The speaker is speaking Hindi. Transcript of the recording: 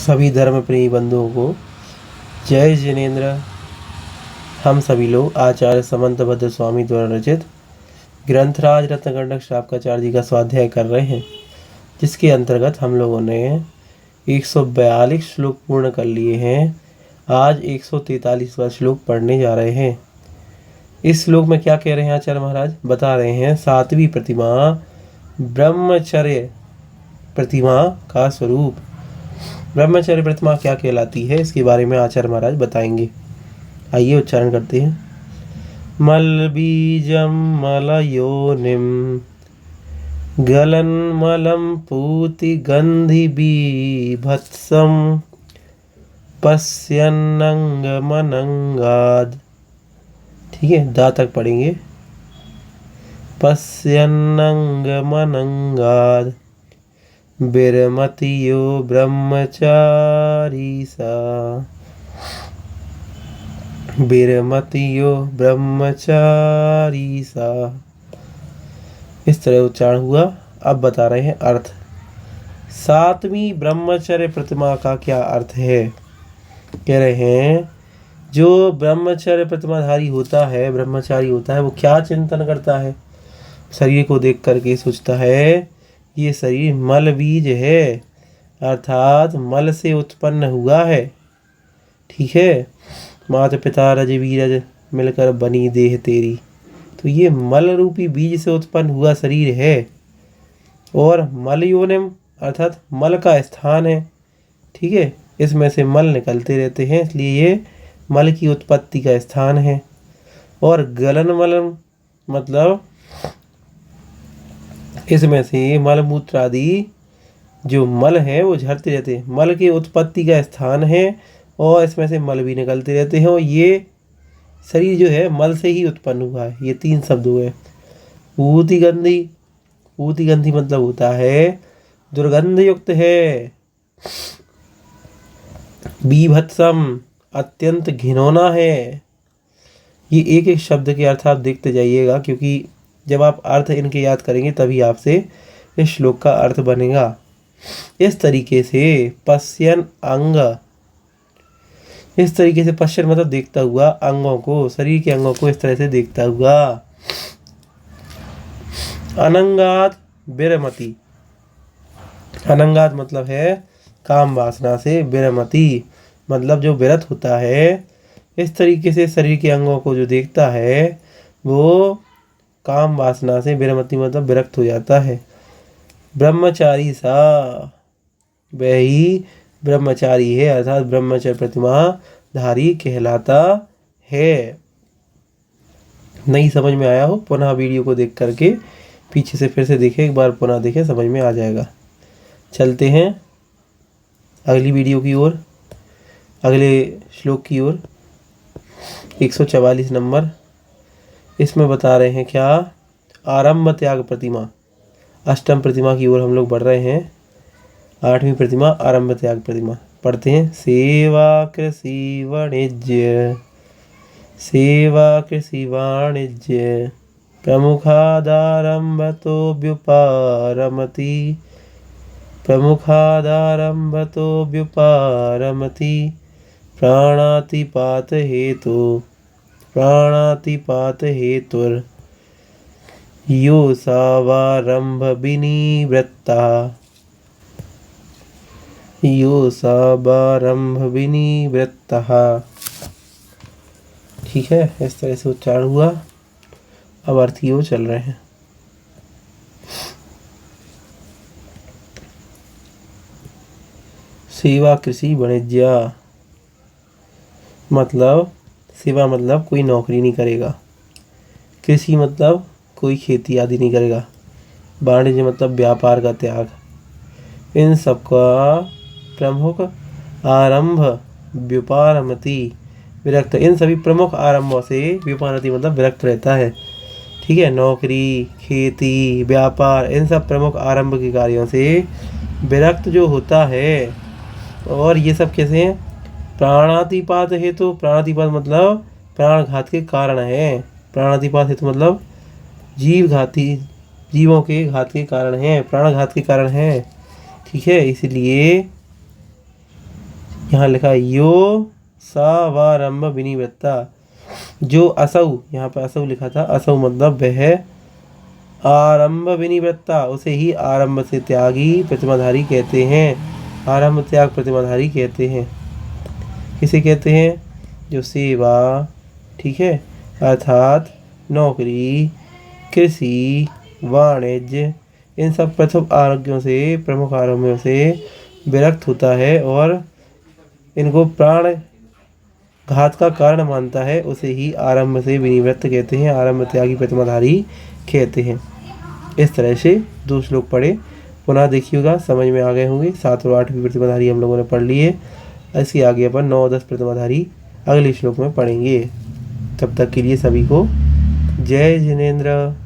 सभी धर्म प्रेमी बंधुओं को जय जिनेन्द्र। हम सभी लोग आचार्य समंतभद्र स्वामी द्वारा रचित ग्रंथराज रत्नगंडक श्रावकाचार्य जी का स्वाध्याय कर रहे हैं, जिसके अंतर्गत हम लोगों ने 142 श्लोक पूर्ण कर लिए हैं। आज 143वां श्लोक पढ़ने जा रहे हैं। इस श्लोक में क्या कह रहे हैं आचार्य महाराज? बता रहे हैं सातवीं प्रतिमा ब्रह्मचर्य प्रतिमा का स्वरूप। ब्रह्मचर्य प्रतिमा क्या कहलाती है, इसके बारे में आचार्य महाराज बताएंगे। आइए उच्चारण करते हैं। मल बीजम मलयोनिम गलन मलम पूति गंधि बीभत्सम पश्यन्नंग मनंगाद। ठीक है, दा तक पढ़ेंगे। पश्यन्नंग मनंगाद विरमतियो ब्रह्मचारी सा। विरमतियो ब्रह्मचारी सा, इस तरह उच्चारण हुआ। अब बता रहे हैं अर्थ। सातवीं ब्रह्मचर्य प्रतिमा का क्या अर्थ है? कह रहे हैं जो ब्रह्मचर्य प्रतिमाधारी होता है, ब्रह्मचारी होता है, वो क्या चिंतन करता है? शरीर को देख करके सोचता है ये शरीर मल बीज है, अर्थात मल से उत्पन्न हुआ है। ठीक है, माता पिता रज बीरज मिलकर बनी देह तेरी। तो ये मल रूपी बीज से उत्पन्न हुआ शरीर है और मल योनिम अर्थात मल का स्थान है। ठीक है, इसमें से मल निकलते रहते हैं, इसलिए ये मल की उत्पत्ति का स्थान है। और गलन मलम मतलब इसमें से मल मूत्र आदि जो मल है वो झड़ते रहते हैं, मल की उत्पत्ति का स्थान है और इसमें से मल भी निकलते रहते हैं। और ये शरीर जो है मल से ही उत्पन्न हुआ है। ये तीन शब्द हुए। ऊति गंधी, ऊति गंधी मतलब होता है दुर्गंध युक्त है। बीभत्सम अत्यंत घिनौना है। ये एक एक शब्द के अर्थ आप देखते जाइएगा, क्योंकि जब आप अर्थ इनके याद करेंगे तभी आपसे इस श्लोक का अर्थ बनेगा। इस तरीके से पश्यन अंग, इस तरीके से पश्यन मतलब देखता हुआ, अंगों को, शरीर के अंगों को इस तरह से देखता हुआ। अनंगात विरमति, अनंगात मतलब है काम वासना से, विरमति मतलब जो विरत होता है। इस तरीके से शरीर के अंगों को जो देखता है वो काम वासना से, विरमति मतलब विरक्त हो जाता है। ब्रह्मचारी सा, वह ही ब्रह्मचारी है, अर्थात ब्रह्मचर्य प्रतिमा धारी कहलाता है। नहीं समझ में आया हो, पुनः वीडियो को देख करके पीछे से फिर से देखें, एक बार पुनः देखें, समझ में आ जाएगा। चलते हैं अगली वीडियो की ओर, अगले श्लोक की ओर। 144 नंबर। इसमें बता रहे हैं क्या? आरंभ त्याग प्रतिमा। अष्टम प्रतिमा की ओर हम लोग बढ़ रहे हैं। 8वीं प्रतिमा आरंभ त्याग प्रतिमा। पढ़ते हैं। सेवा कृषि वाणिज्य, सेवा कृषि वाणिज्य प्रमुखादारंभ तो व्युपारमति, प्रमुखादारंभ तो व्युपारमति प्राणातिपात हेतु, प्राणातिपात हेतुर यो सावारंभ विनिवृत्ता, यो सावारंभ विनिवृत्ता। ठीक है, इस तरह से उच्चारण हुआ। अब अर्थ की ओर चल रहे हैं। सेवा कृषि वाणिज्य मतलब सेवा मतलब कोई नौकरी नहीं करेगा, कृषि मतलब कोई खेती आदि नहीं करेगा, वाणिज्य मतलब व्यापार का त्याग। इन सब का प्रमुख आरंभ व्युपारमति विरक्त, इन सभी प्रमुख आरंभों से व्युपारमति मतलब विरक्त रहता है। ठीक है, नौकरी, खेती, व्यापार, इन सब प्रमुख आरंभ के कार्यों से विरक्त जो होता है। और ये सब कैसे हैं? प्राणातिपात हेतु, प्राणातिपात मतलब प्राणघात के कारण है। प्राणातिपात हेतु मतलब जीव घाती, जीवों के घात के कारण हैं, प्राणघात के कारण हैं। ठीक है, इसलिए यहाँ लिखा है यो सावारंभ विनिवृत्ता। जो असौ, यहाँ पर असौ लिखा था, असौ मतलब वह आरंभ विनिवृत्ता, उसे ही आरंभ से त्यागी प्रतिमाधारी कहते हैं। आरंभ त्याग प्रतिमाधारी कहते हैं। किसे कहते हैं? जो सेवा, ठीक है, अर्थात नौकरी, कृषि, वाणिज्य, इन सब प्रथम आरोग्यों से, प्रमुख आरोग्यों से विरक्त होता है और इनको प्राण घात का कारण मानता है, उसे ही आरंभ से विनिवृत्त कहते हैं, आरंभ त्यागी प्रतिमाधारी कहते हैं। इस तरह से 2 श्लोक पढ़े, पुनः देखिएगा, समझ में आ गए होंगे। 7 और 8वीं प्रतिमाधारी हम लोगों ने पढ़ लिए। इसके आगे अपन 9 और 10 प्रतिमाधारी अगले श्लोक में पढ़ेंगे। तब तक के लिए सभी को जय जिनेंद्र।